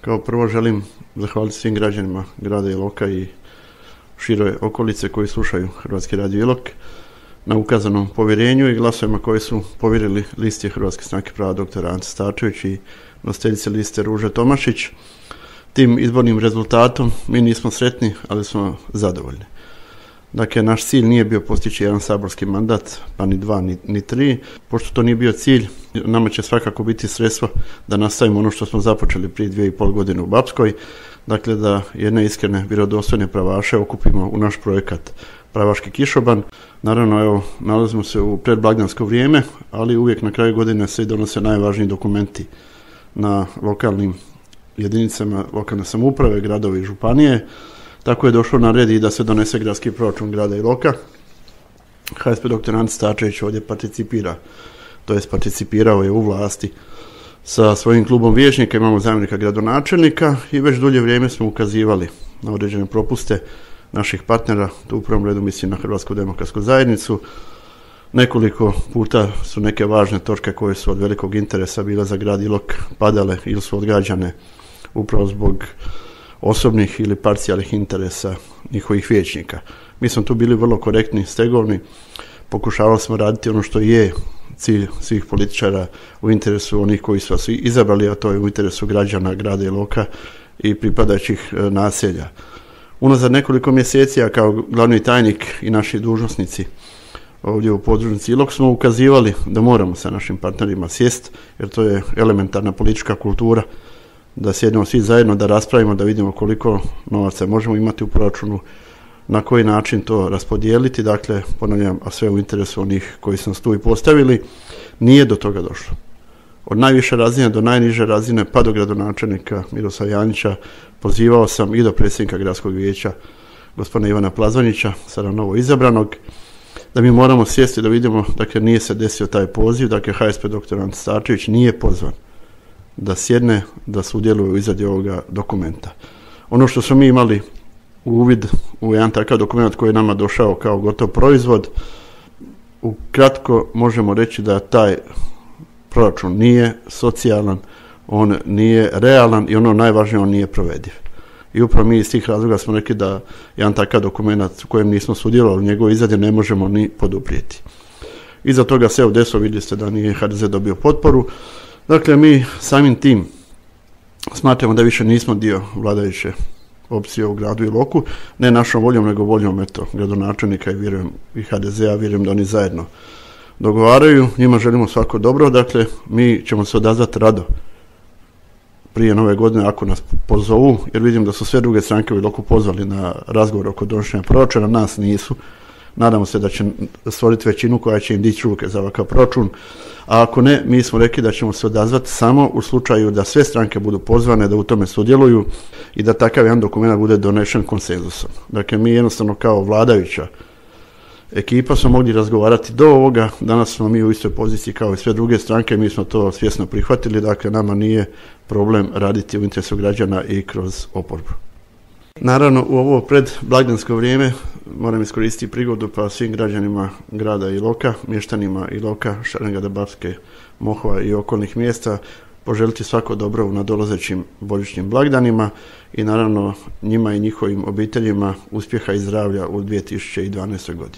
Kao prvo želim zahvaliti svim građanima grada Iloka i šire okolice koji slušaju Hrvatski radio Ilok na ukazanom povjerenju i glasovima koji su povjerili listi Hrvatske stranke prava dr. Ante Starčević i nositeljice liste Ruže Tomašić. Tim izbornim rezultatom mi nismo sretni, ali smo zadovoljni. Dakle, naš cilj nije bio postići jedan saborski mandat, pa ni dva, ni tri. Pošto to nije bio cilj, nama će svakako biti sredstvo da nastavimo ono što smo započeli prije 2,5 godine u Bapskoj. Dakle, da jedne iskrene, vjerodostojne pravaše okupimo u naš projekat Pravaški kišoban. Naravno, evo, nalazimo se u predblagdansko vrijeme, ali uvijek na kraju godine se donose najvažniji dokumenti na lokalnim jedinicama lokalne samouprave, gradovi i županije. Tako je došlo na red i da se donese gradski proračun grada Iloka. HSP dr. Ante Starčević ovdje participira, to jest participirao je u vlasti sa svojim klubom vijećnika, imamo zamjenika gradonačelnika i već dulje vrijeme smo ukazivali na određene propuste naših partnera, tu u prvom redu mislim na Hrvatsku demokratsku zajednicu. Nekoliko puta su neke važne točke koje su od velikog interesa bile za grad Ilok padale ili su odgađane upravo zbog osobnih ili parcijalnih interesa njihovih vijećnika. Mi smo tu bili vrlo korektni, stegovni, pokušavali smo raditi ono što je cilj svih političara u interesu onih koji su vas izabrali, a to je u interesu građana grada Iloka i pripadajućih naselja. Unazad nekoliko mjeseci, a kao glavni tajnik i naši dužnosnici ovdje u podružnici Ilok smo ukazivali da moramo sa našim partnerima sjest, jer to je elementarna politička kultura, da sjednemo svi zajedno, da raspravimo, da vidimo koliko novaca možemo imati u proračunu, na koji način to raspodijeliti. Dakle, ponavljam, a sve u interesu onih koji su nas tu i postavili. Nije do toga došlo. Od najviše razine do najniže razine, pa do gradonačelnika Miroslava Janjića, pozivao sam i do predsjednika gradskog vijeća gospodina Ivana Plazonića, sada novo izabranog, da mi moramo sjesti da vidimo, dakle nije se desio taj poziv, dakle HSP dr. Ante Starčević nije pozvan da sjedne, da sudjeluje u izradi ovoga dokumenta. Ono što smo mi imali uvid u jedan takav dokument koji je nama došao kao gotov proizvod, ukratko možemo reći da taj proračun nije socijalan, on nije realan i ono najvažnije, on nije provediv. I upravo mi iz tih razloga smo rekli da jedan takav dokument u kojem nismo sudjelovali u njegovoj izradi ne možemo ni poduprijeti. Iza toga se desilo, vidjeli ste da nije HDZ dobio potporu. Dakle, mi samim tim smatramo da više nismo dio vladajuće opcije u gradu Iloku, ne našom voljom, nego voljom gradonačelnika i vjerujem i HDZ-a, vjerujem da oni zajedno dogovaraju, njima želimo svako dobro, dakle mi ćemo se odazvati rado prije nove godine ako nas pozovu, jer vidim da su sve druge stranke u Iloku pozvali na razgovor oko donošenja proračuna, nas nisu. Nadamo se da će stvoriti većinu koja će im dići ruke za ovakav proračun, a ako ne, mi smo rekli da ćemo se odazvati samo u slučaju da sve stranke budu pozvane da u tome sudjeluju i da takav jedan dokument bude donesen konsenzusom. Dakle, mi jednostavno kao vladajuća ekipa smo mogli razgovarati do ovoga, danas smo mi u istoj poziciji kao i sve druge stranke, mi smo to svjesno prihvatili, dakle nama nije problem raditi u interesu građana i kroz oporbu. Naravno, u ovo predblagdansko vrijeme moram iskoristiti prigodu pa svim građanima grada Iloka, mještanima Iloka, Šarengada, Bapske, Mohova i okolnih mjesta poželiti svako dobro u nadolazećim božićnim blagdanima i naravno njima i njihovim obiteljima uspjeha i zdravlja u 2012. godini.